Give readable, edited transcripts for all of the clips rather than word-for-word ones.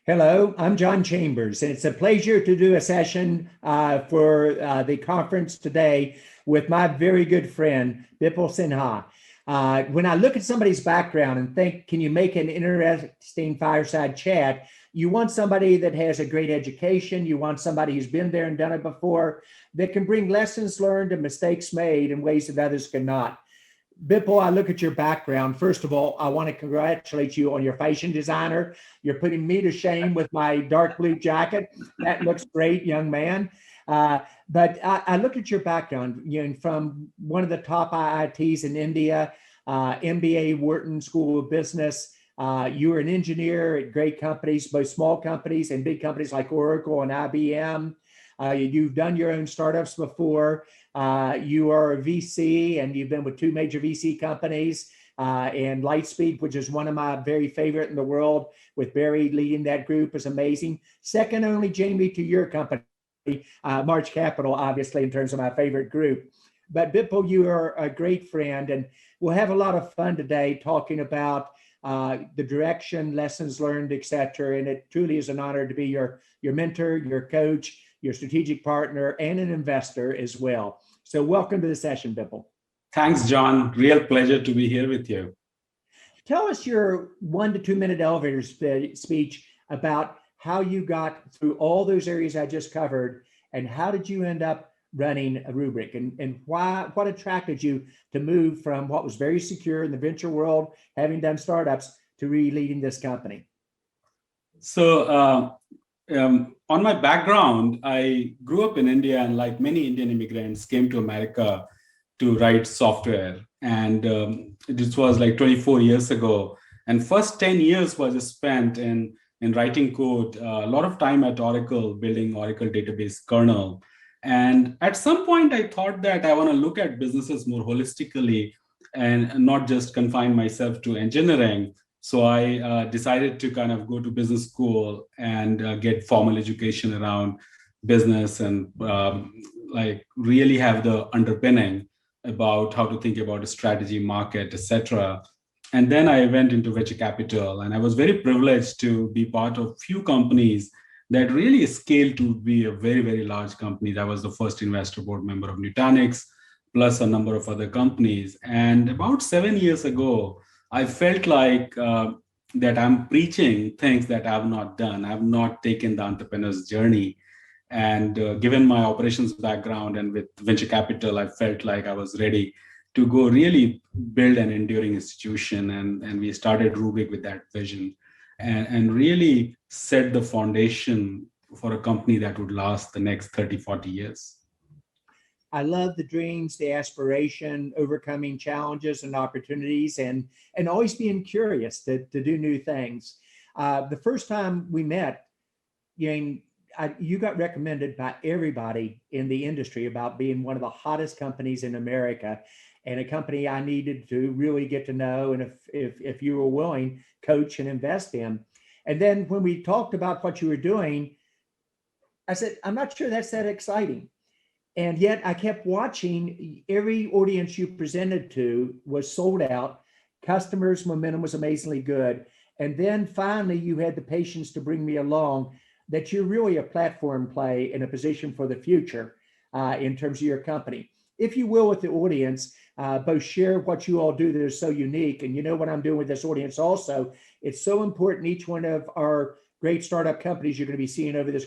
Hello, I'm John Chambers, and it's a pleasure to do a session for the conference today with my very good friend, Bipul Sinha. When I look at somebody's background and think, can you make an interesting fireside chat? You want somebody that has a great education. You want somebody who's been there and done it before, that can bring lessons learned and mistakes made in ways that others cannot. Bipul, I look at your background. First of all, I want to congratulate you on your fashion designer. You're putting me to shame with my dark blue jacket. That looks great, young man. But I look at your background, from one of the top IITs in India, MBA Wharton School of Business. You were an engineer at great companies, both small companies and big companies like Oracle and IBM. You've done your own startups before. You are a VC, and you've been with two major VC companies, and Lightspeed, which is one of my very favorite in the world, with Barry leading that group, is amazing. Second only, Jamie, to your company, March Capital, obviously, in terms of my favorite group. But Bipul, you are a great friend, and we'll have a lot of fun today talking about the direction, lessons learned, etc. And it truly is an honor to be your mentor, your coach, your strategic partner, and an investor as well. So welcome to the session, Bipul. Thanks, John. Real pleasure to be here with you. Tell us your 1 to 2 minute elevator speech about how you got through all those areas I just covered, and how did you end up running a Rubrik, and what attracted you to move from what was very secure in the venture world, having done startups, to really leading this company? So on my background, I grew up in India, and like many Indian immigrants, came to America to write software. And this was like 24 years ago. And first 10 years was spent in writing code, a lot of time at Oracle, building Oracle database kernel. And at some point, I thought that I want to look at businesses more holistically and not just confine myself to engineering. So I decided to kind of go to business school and get formal education around business, and like really have the underpinning about how to think about a strategy, market, etc. And then I went into venture capital, and I was very privileged to be part of few companies that really scaled to be a very, very large company. I was the first investor board member of Nutanix, plus a number of other companies. And about 7 years ago, I felt like that I'm preaching things that I've not done. I've not taken the entrepreneur's journey. And given my operations background and with venture capital, I felt like I was ready to go really build an enduring institution. And we started Rubrik with that vision, and really set the foundation for a company that would last the next 30, 40 years. I love the dreams, the aspiration, overcoming challenges and opportunities, and always being curious to do new things. The first time we met, you got recommended by everybody in the industry about being one of the hottest companies in America, and a company I needed to really get to know, and if you were willing, coach and invest in. And then when we talked about what you were doing, I said, I'm not sure that's that exciting. And yet I kept watching. Every audience you presented to was sold out. Customers' momentum was amazingly good. And then finally, you had the patience to bring me along, that you're really a platform play in a position for the future in terms of your company. If you will, with the audience, both share what you all do that is so unique. And you know what I'm doing with this audience also. It's so important, each one of our great startup companies you're going to be seeing over this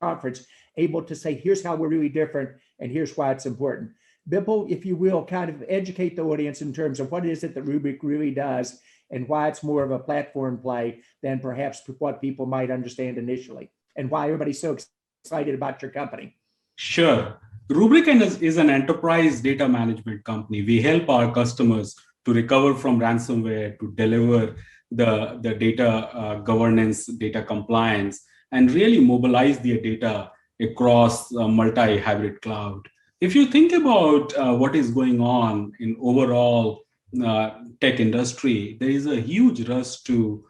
conference, able to say, here's how we're really different, and here's why it's important. Bipul, if you will, kind of educate the audience in terms of what is it that Rubrik really does, and why it's more of a platform play than perhaps what people might understand initially, and why everybody's so excited about your company. Sure. Rubrik is an enterprise data management company. We help our customers to recover from ransomware, to deliver the data governance, data compliance, and really mobilize their data across multi-hybrid cloud. If you think about what is going on in overall tech industry, there is a huge rush to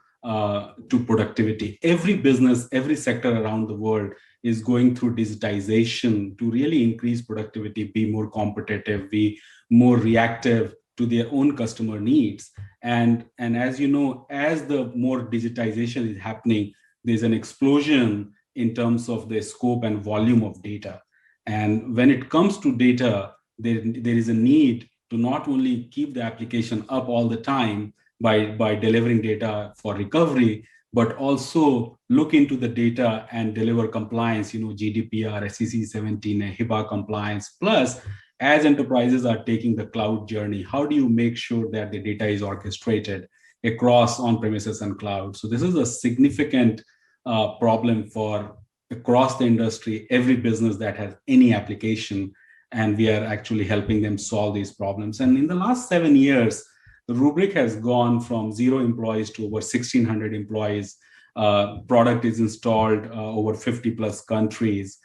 productivity. Every business, every sector around the world is going through digitization to really increase productivity, be more competitive, be more reactive to their own customer needs. And as you know, as the more digitization is happening, there's an explosion in terms of the scope and volume of data. And when it comes to data, there is a need to not only keep the application up all the time by delivering data for recovery, but also look into the data and deliver compliance, GDPR, SEC 17, and HIPAA compliance. Plus, as enterprises are taking the cloud journey, how do you make sure that the data is orchestrated across on-premises and cloud? So this is a significant problem for across the industry, every business that has any application, and we are actually helping them solve these problems. And in the last 7 years, the Rubrik has gone from 0 employees to over 1,600 employees. Product is installed over 50 plus countries.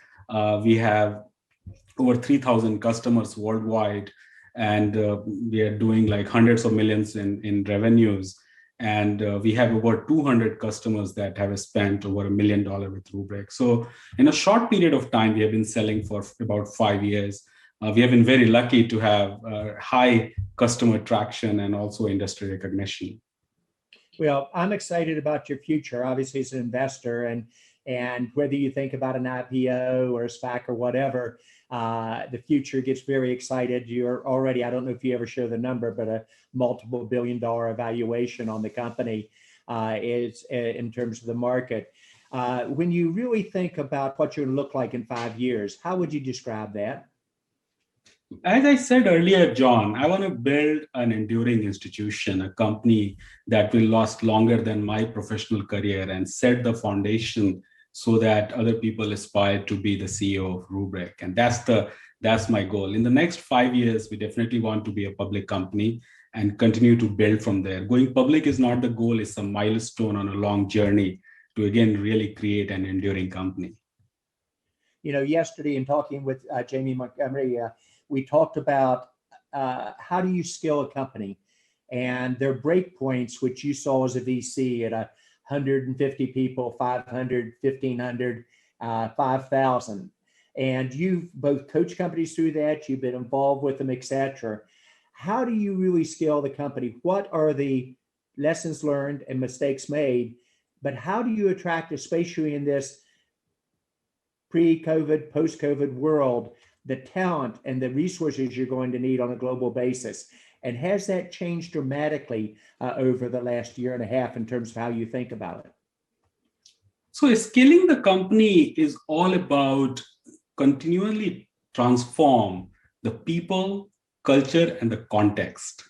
We have over 3,000 customers worldwide, and we are doing like hundreds of millions in revenues. And we have over 200 customers that have spent over $1 million with Rubrik. So in a short period of time, we have been selling for about 5 years. We have been very lucky to have high customer traction and also industry recognition. Well, I'm excited about your future, obviously, as an investor, and whether you think about an IPO or a SPAC or whatever, the future gets very excited. You're already, I don't know if you ever share the number, but a multiple billion-dollar valuation on the company is in terms of the market. When you really think about what you're going to look like in 5 years, how would you describe that? As I said earlier, John, I want to build an enduring institution, a company that will last longer than my professional career and set the foundation so that other people aspire to be the CEO of Rubrik. And that's my goal. In the next 5 years, we definitely want to be a public company and continue to build from there. Going public is not the goal, it's a milestone on a long journey to, again, really create an enduring company. Yesterday in talking with Jamie Montgomery, we talked about how do you scale a company and their break points, which you saw as a VC at 150 people, 500, 1,500, 5,000. And you've both coached companies through that, you've been involved with them, et cetera. How do you really scale the company? What are the lessons learned and mistakes made? But how do you attract, especially in this pre-COVID, post-COVID world, the talent and the resources you're going to need on a global basis? And has that changed dramatically over the last year and a half in terms of how you think about it? So scaling the company is all about continually transform the people, culture, and the context.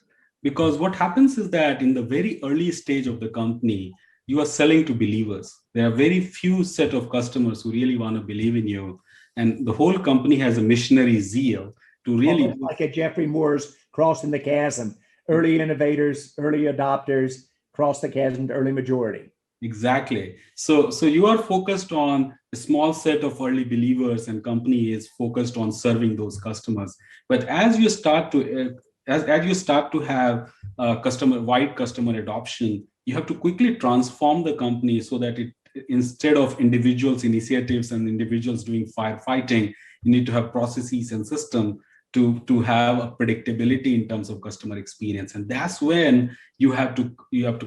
Because what happens is that in the very early stage of the company, you are selling to believers. There are very few set of customers who really want to believe in you. And the whole company has a missionary zeal to really... Like at Jeffrey Moore's Crossing the Chasm, early innovators, early adopters, cross the chasm to early majority. Exactly. So you are focused on a small set of early believers, and company is focused on serving those customers. But as you start to have wide customer adoption, you have to quickly transform the company so that it, instead of individuals' initiatives and individuals doing firefighting, you need to have processes and system to have a predictability in terms of customer experience. And that's when you have to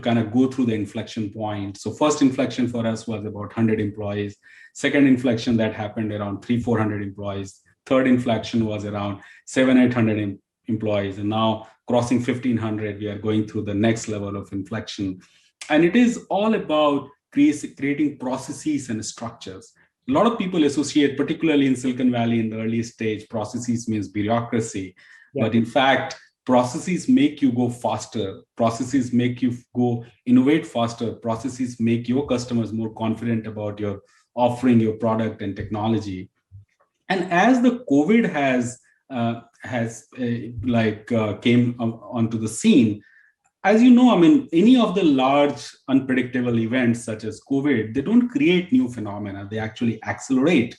kind of go through the inflection point. So first inflection for us was about 100 employees. Second inflection that happened around 300-400 employees. Third inflection was around 700-800 employees. And now crossing 1,500, we are going through the next level of inflection. And it is all about creating processes and structures. A lot of people associate, particularly in Silicon Valley in the early stage, processes means bureaucracy. Yeah. But in fact, processes make you go faster. Processes make you go innovate faster. Processes make your customers more confident about your offering, your product and technology. And as the COVID came onto the scene, as you know, I mean, any of the large unpredictable events such as COVID, they don't create new phenomena. They actually accelerate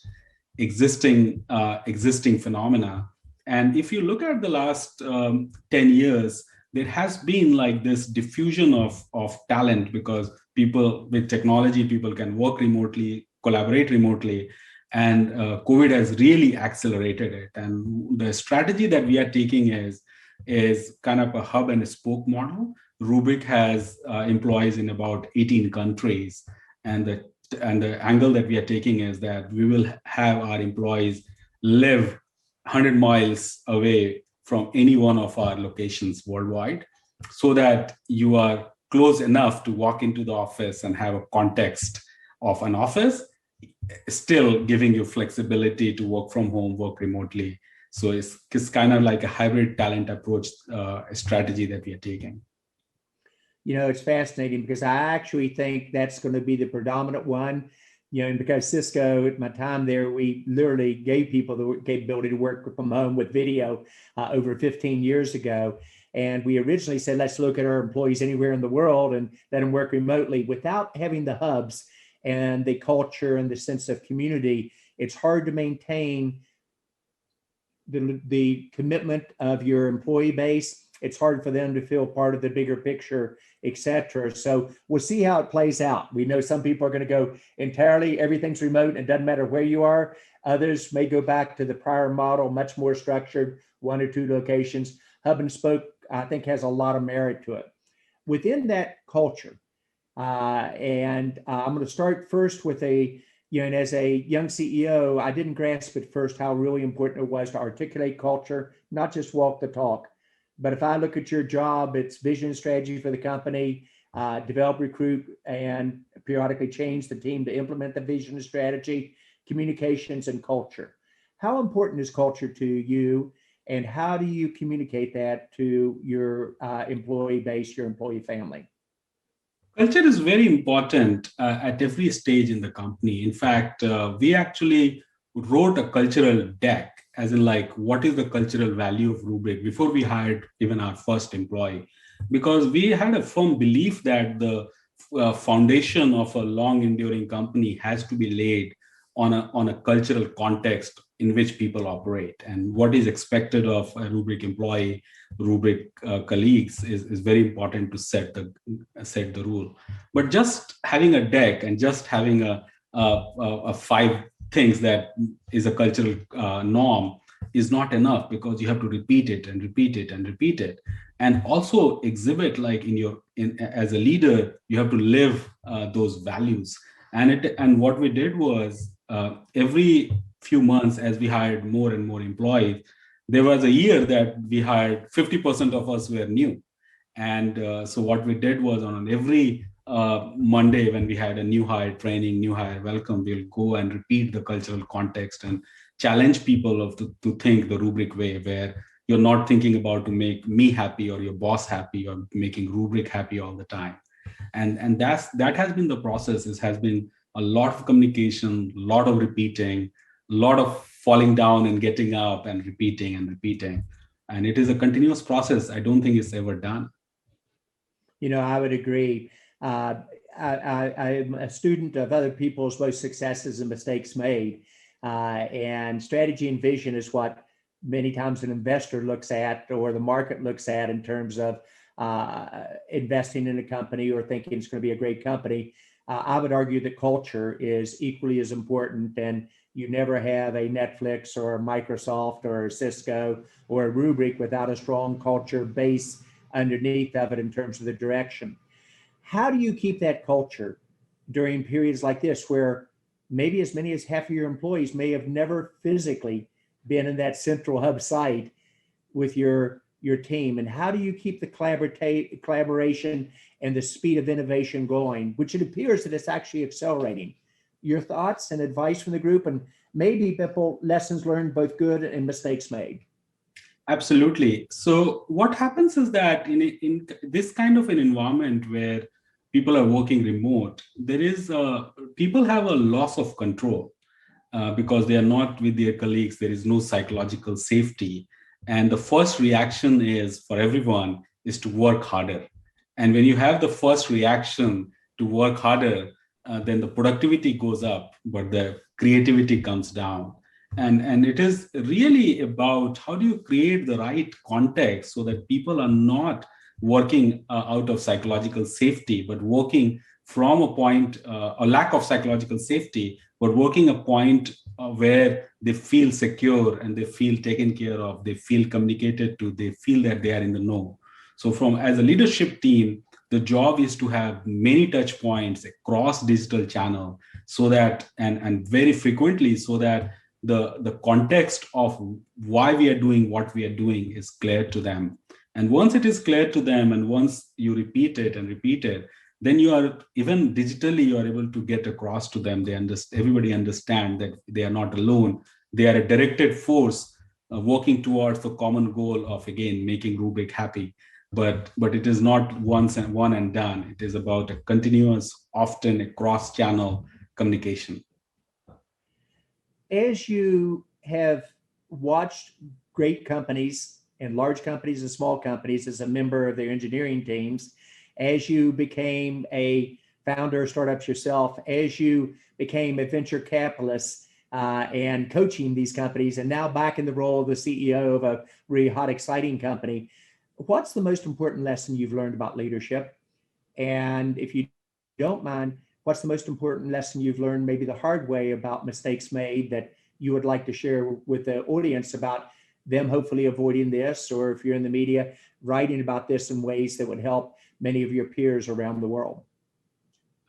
existing phenomena. And if you look at the last 10 years, there has been like this diffusion of talent, because people with technology, people can work remotely, collaborate remotely. And COVID has really accelerated it. And the strategy that we are taking is kind of a hub and a spoke model. Rubrik has employees in about 18 countries, and the and the angle that we are taking is that we will have our employees live 100 miles away from any one of our locations worldwide, so that you are close enough to walk into the office and have a context of an office, still giving you flexibility to work from home, work remotely. So it's kind of like a hybrid talent approach strategy that we are taking. It's fascinating because I actually think that's going to be the predominant one. And because Cisco, at my time there, we literally gave people the capability to work from home with video over 15 years ago. And we originally said, let's look at our employees anywhere in the world and let them work remotely. Without having the hubs and the culture and the sense of community, it's hard to maintain the commitment of your employee base. It's hard for them to feel part of the bigger picture, et cetera. So we'll see how it plays out. We know some people are going to go entirely, everything's remote, and it doesn't matter where you are. Others may go back to the prior model, much more structured, 1 or 2 locations. Hub and spoke, I think, has a lot of merit to it. Within that culture, I'm going to start first with and as a young CEO, I didn't grasp at first how really important it was to articulate culture, not just walk the talk. But if I look at your job, it's vision and strategy for the company, develop, recruit, and periodically change the team to implement the vision and strategy, communications, and culture. How important is culture to you, and how do you communicate that to your employee base, your employee family? Culture is very important at every stage in the company. In fact, we actually wrote a cultural deck, as in like, what is the cultural value of Rubrik before we hired even our first employee, because we had a firm belief that the foundation of a long enduring company has to be laid on a cultural context in which people operate, and what is expected of a Rubrik employee, Rubrik colleagues is very important to set the rule. But just having a deck and just having a 5 things that is a cultural norm is not enough, because you have to repeat it and repeat it and repeat it, and also exhibit, like as a leader, you have to live those values. And what we did was, every few months, as we hired more and more employees, there was a year that we hired 50% of us were new. And so what we did was, on every Monday when we had a new hire training, new hire welcome, we'll go and repeat the cultural context and challenge people to think the Rubrik way, where you're not thinking about to make me happy or your boss happy or making Rubrik happy all the time. And that has been the process. It has been a lot of communication, a lot of repeating, a lot of falling down and getting up and repeating and repeating. And it is a continuous process. I don't think it's ever done. I would agree. I'm a student of other people's both successes and mistakes made. And strategy and vision is what many times an investor looks at, or the market looks at, in terms of investing in a company or thinking it's going to be a great company. I would argue that culture is equally as important, and you never have a Netflix or a Microsoft or a Cisco or a Rubrik without a strong culture base underneath of it in terms of the direction. How do you keep that culture during periods like this, where maybe as many as half of your employees may have never physically been in that central hub site with your team? And how do you keep the collaboration and the speed of innovation going, which it appears that it's actually accelerating? Your thoughts and advice from the group, and maybe Bipul, lessons learned, both good and mistakes made. Absolutely. So what happens is that in this kind of an environment where people are working remote, people have a loss of control because they are not with their colleagues. There is no psychological safety. And the first reaction is, for everyone, is to work harder. And when you have the first reaction to work harder, then the productivity goes up, but the creativity comes down. And it is really about how do you create the right context so that people are not working out of psychological safety, but working from a point, a lack of psychological safety, but working a point where they feel secure and they feel taken care of, they feel communicated to, they feel that they are in the know. So as a leadership team, the job is to have many touch points across digital channel so that, and very frequently, so that the context of why we are doing what we are doing is clear to them. And once it is clear to them, and once you repeat it and repeat it, then you are, even digitally, you are able to get across to them. Everybody understand that they are not alone. They are a directed force working towards the common goal of, again, making Rubrik happy. But it is not one and done. It is about a continuous, often a cross-channel communication. As you have watched great companies and large companies and small companies as a member of their engineering teams, as you became a founder of startups yourself, as you became a venture capitalist and coaching these companies, and now back in the role of the CEO of a really hot, exciting company, what's the most important lesson you've learned about leadership? And if you don't mind, what's the most important lesson you've learned, maybe the hard way, about mistakes made that you would like to share with the audience about them hopefully avoiding this, or if you're in the media, writing about this in ways that would help many of your peers around the world?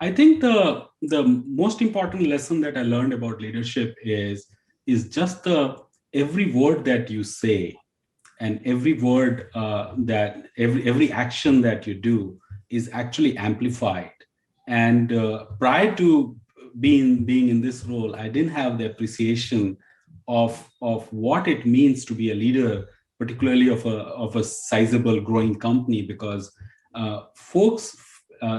I think the most important lesson that I learned about leadership is just every word that you say, and every word that every action that you do is actually amplified. And prior to being in this role, I didn't have the appreciation of what it means to be a leader, particularly of a sizable growing company, because folks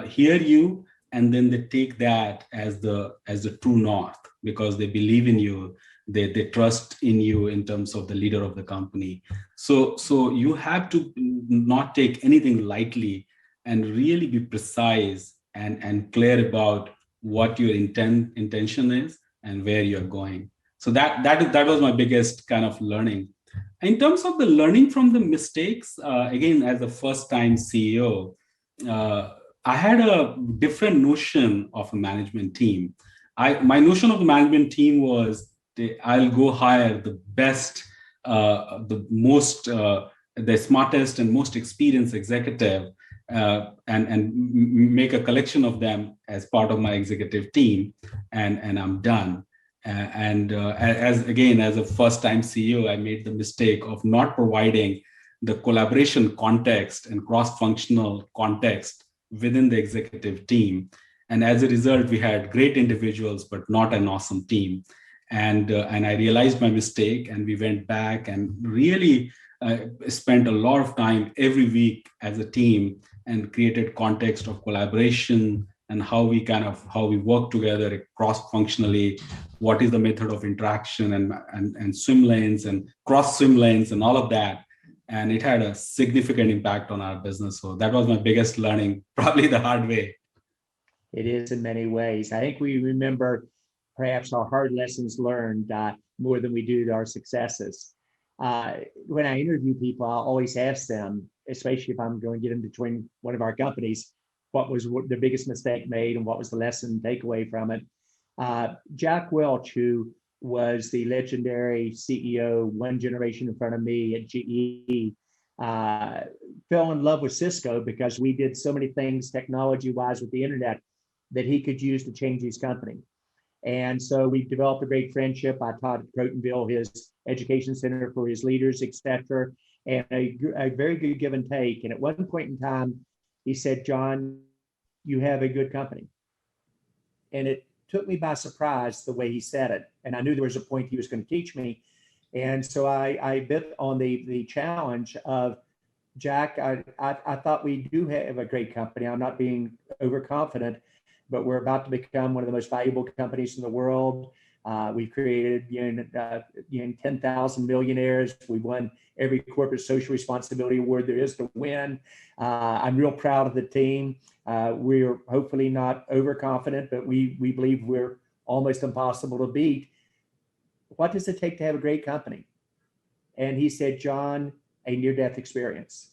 hear you, and then they take that as the true north, because they believe in you, they trust in you in terms of the leader of the company. So you have to not take anything lightly, and really be precise and clear about what your intention is and where you're going. So that was my biggest kind of learning. In terms of the learning from the mistakes, again, as a first-time CEO, I had a different notion of a management team. My notion of the management team was, I'll go hire the best, the smartest and most experienced executive, and make a collection of them as part of my executive team, and I'm done. As a first-time CEO, I made the mistake of not providing the collaboration context and cross-functional context within the executive team. And as a result, we had great individuals, but not an awesome team. And I realized my mistake, and we went back and really spent a lot of time every week as a team, and created context of collaboration and how we work together cross-functionally. What is the method of interaction, and swim lanes and cross swim lanes and all of that. And it had a significant impact on our business. So that was my biggest learning, probably the hard way. It is in many ways. I think we remember perhaps our hard lessons learned more than we do our successes. When I interview people, I'll always ask them, especially if I'm going to get them to join one of our companies, what was the biggest mistake made and what was the lesson takeaway from it. Jack Welch, who was the legendary CEO one generation in front of me at GE, fell in love with Cisco because we did so many things technology-wise with the internet that he could use to change his company. And so we developed a great friendship. I taught at Crotonville, his education center for his leaders, et cetera, and a very good give and take. And at one point in time, he said, "John, you have a good company." And it took me by surprise the way he said it. And I knew there was a point he was going to teach me. And so I bit on the challenge of, Jack, I thought we do have a great company. I'm not being overconfident, but we're about to become one of the most valuable companies in the world. We've created 10,000 millionaires. We won every corporate social responsibility award there is to win. I'm real proud of the team. We're hopefully not overconfident, but we believe we're almost impossible to beat. What does it take to have a great company? And he said, "John, a near-death experience."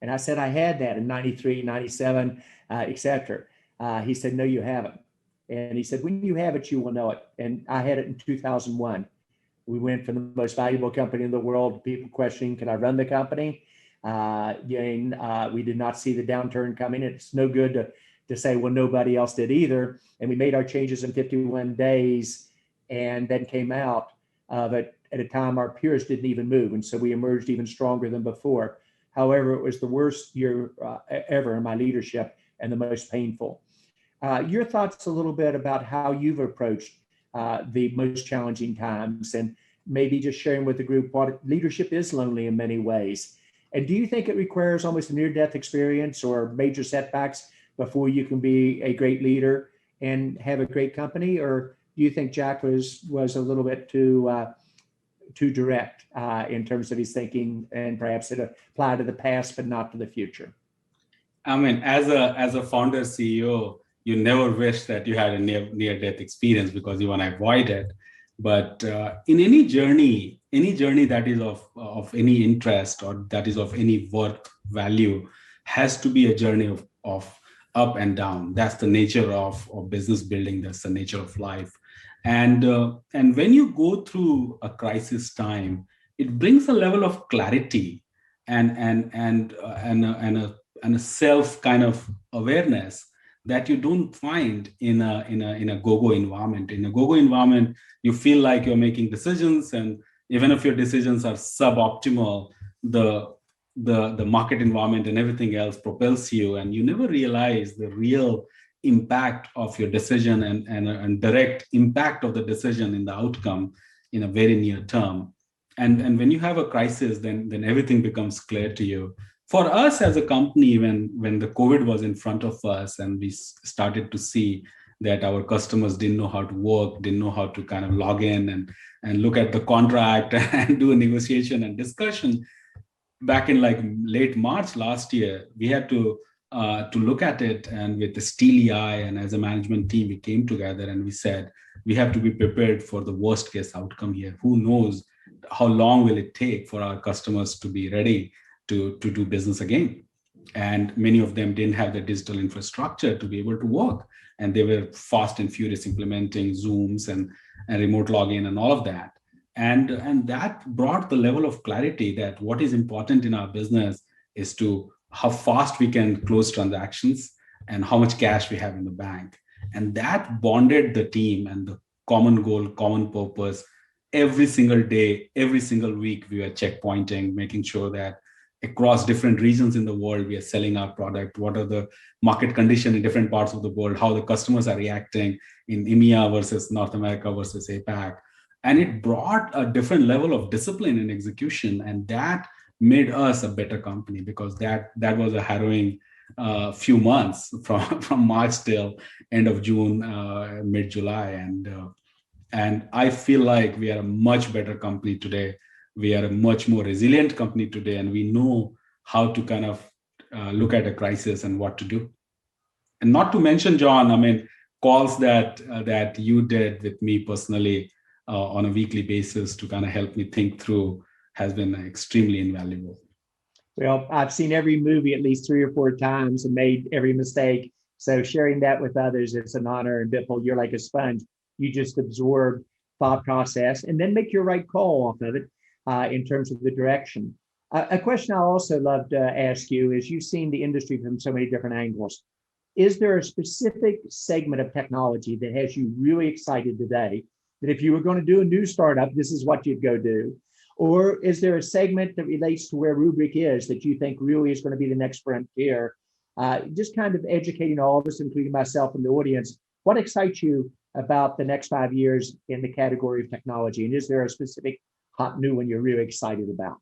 And I said, "I had that in 93, 97, et cetera." He said, "No, you haven't." And he said, "When you have it, you will know it." And I had it in 2001. We went from the most valuable company in the world to people questioning, can I run the company? We did not see the downturn coming. It's no good to say, well, nobody else did either. And we made our changes in 51 days and then came out of it at a time our peers didn't even move. And so we emerged even stronger than before. However, it was the worst year ever in my leadership and the most painful. Your thoughts a little bit about how you've approached the most challenging times, and maybe just sharing with the group what leadership is lonely in many ways. And do you think it requires almost a near-death experience or major setbacks before you can be a great leader and have a great company? Or do you think Jack was a little bit too direct in terms of his thinking, and perhaps it applied to the past but not to the future? I mean, as a founder CEO, you never wish that you had a near-death experience because you want to avoid it. But in any journey that is of any interest or that is of any worth value has to be a journey of up and down. That's the nature of business building. That's the nature of life. And when you go through a crisis time, it brings a level of clarity and a self kind of awareness that you don't find in a go-go environment. In a go-go environment, you feel like you're making decisions, and even if your decisions are suboptimal, the market environment and everything else propels you, and you never realize the real impact of your decision and direct impact of the decision in the outcome in a very near term. And when you have a crisis, then everything becomes clear to you. For us as a company, when the COVID was in front of us and we started to see that our customers didn't know how to work, didn't know how to kind of log in and look at the contract and do a negotiation and discussion, back in like late March last year, we had to look at it, and with the steely eye, and as a management team, we came together and we said, we have to be prepared for the worst case outcome here. Who knows how long will it take for our customers to be ready to do business again? And many of them didn't have the digital infrastructure to be able to work. And they were fast and furious implementing Zooms and remote login and all of that. And that brought the level of clarity that what is important in our business is to how fast we can close transactions and how much cash we have in the bank. And that bonded the team and the common goal, common purpose. Every single day, every single week, we were checkpointing, making sure that across different regions in the world, we are selling our product. What are the market conditions in different parts of the world? How the customers are reacting in EMEA versus North America versus APAC. And it brought a different level of discipline and execution. And that made us a better company, because that was a harrowing few months from March till end of June, mid-July. And I feel like we are a much better company today. We are a much more resilient company today, and we know how to kind of look at a crisis and what to do. And not to mention, John, I mean, calls that you did with me personally on a weekly basis to kind of help me think through has been extremely invaluable. Well, I've seen every movie at least 3 or 4 times and made every mistake. So sharing that with others, it's an honor. And Bipul, you're like a sponge. You just absorb thought process and then make your right call off of it in terms of the direction. A question I also love to ask you is, you've seen the industry from so many different angles. Is there a specific segment of technology that has you really excited today, that if you were going to do a new startup, this is what you'd go do? Or is there a segment that relates to where Rubrik is that you think really is going to be the next frontier? Just kind of educating all of us, including myself and the audience, what excites you about the next 5 years in the category of technology? And is there a specific hot new one you're really excited about?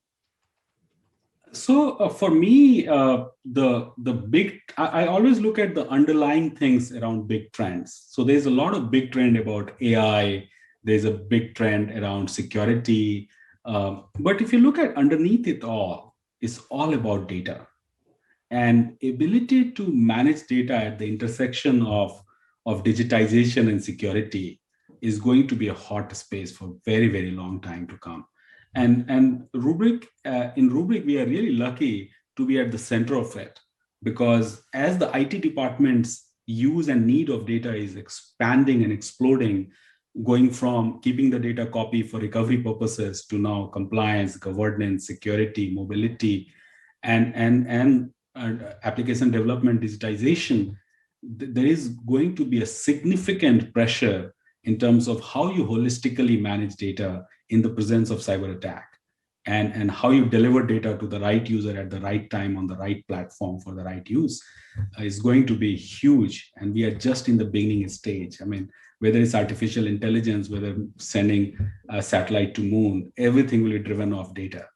So for me, I always look at the underlying things around big trends. So there's a lot of big trend about AI. There's a big trend around security. But if you look at underneath it all, it's all about data. And ability to manage data at the intersection of digitization and security is going to be a hot space for a very, very long time to come. And Rubrik, in Rubrik, we are really lucky to be at the center of it, because as the IT department's use and need of data is expanding and exploding, going from keeping the data copy for recovery purposes to now compliance, governance, security, mobility, and application development digitization, there is going to be a significant pressure in terms of how you holistically manage data in the presence of cyber attack, and how you deliver data to the right user at the right time on the right platform for the right use is going to be huge. And we are just in the beginning stage. I mean, whether it's artificial intelligence, whether sending a satellite to moon, everything will be driven off data.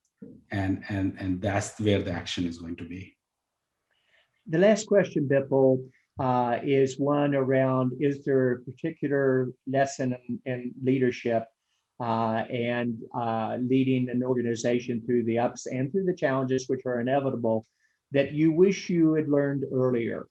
And that's where the action is going to be. The last question, Bipul, is one around, is there a particular lesson in leadership and leading an organization through the ups and through the challenges, which are inevitable, that you wish you had learned earlier?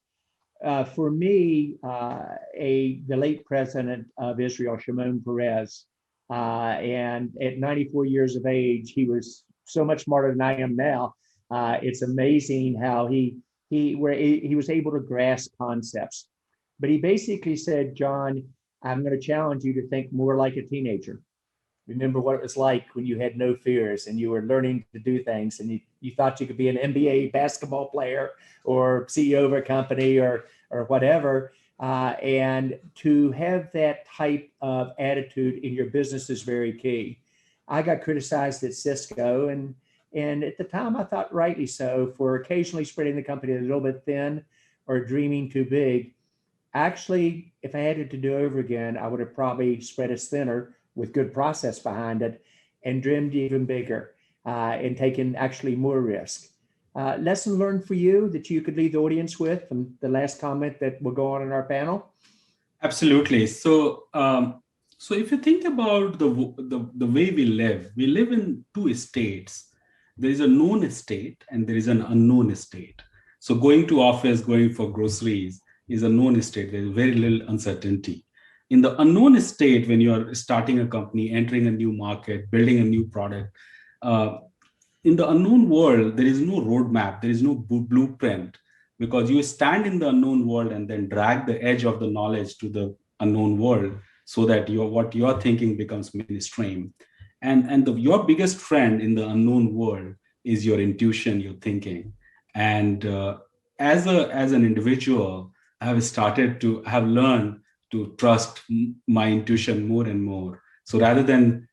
For me, the late president of Israel, Shimon Peres, and at 94 years of age, he was so much smarter than I am now. It's amazing how he was able to grasp concepts. But he basically said, John, I'm going to challenge you to think more like a teenager. Remember what it was like when you had no fears and you were learning to do things, and you thought you could be an NBA basketball player or CEO of a company or whatever. And to have that type of attitude in your business is very key. I got criticized at Cisco, and at the time I thought rightly so, for occasionally spreading the company a little bit thin or dreaming too big. Actually, if I had it to do over again, I would have probably spread us thinner with good process behind it and dreamed even bigger and taken actually more risk. Lesson learned for you that you could leave the audience with, and the last comment that will go on in our panel? Absolutely. So if you think about the way we live in two states. There is a known state and there is an unknown state. So going to office, going for groceries is a known state. There is very little uncertainty. In the unknown state, when you are starting a company, entering a new market, building a new product, in the unknown world, there is no roadmap, there is no blueprint, because you stand in the unknown world and then drag the edge of the knowledge to the unknown world so that what you're thinking becomes mainstream. And your biggest friend in the unknown world is your intuition, your thinking. And as an individual, I have learned to trust my intuition more and more. So rather than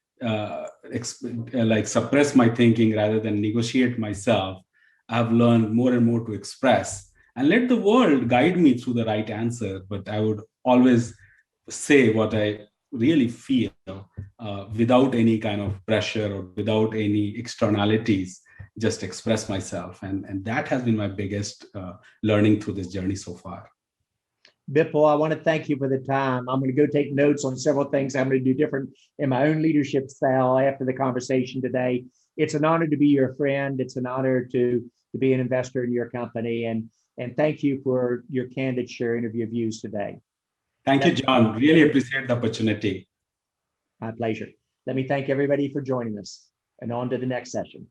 suppress my thinking, rather than negotiate myself, I've learned more and more to express and let the world guide me through the right answer. But I would always say what I really feel without any kind of pressure or without any externalities, just express myself. And that has been my biggest learning through this journey so far. Bipul, I want to thank you for the time. I'm going to go take notes on several things I'm going to do different in my own leadership style after the conversation today. It's an honor to be your friend. It's an honor to be an investor in your company. And thank you for your candid sharing of your views today. Thank you, John. Really appreciate the opportunity. My pleasure. Let me thank everybody for joining us, and on to the next session.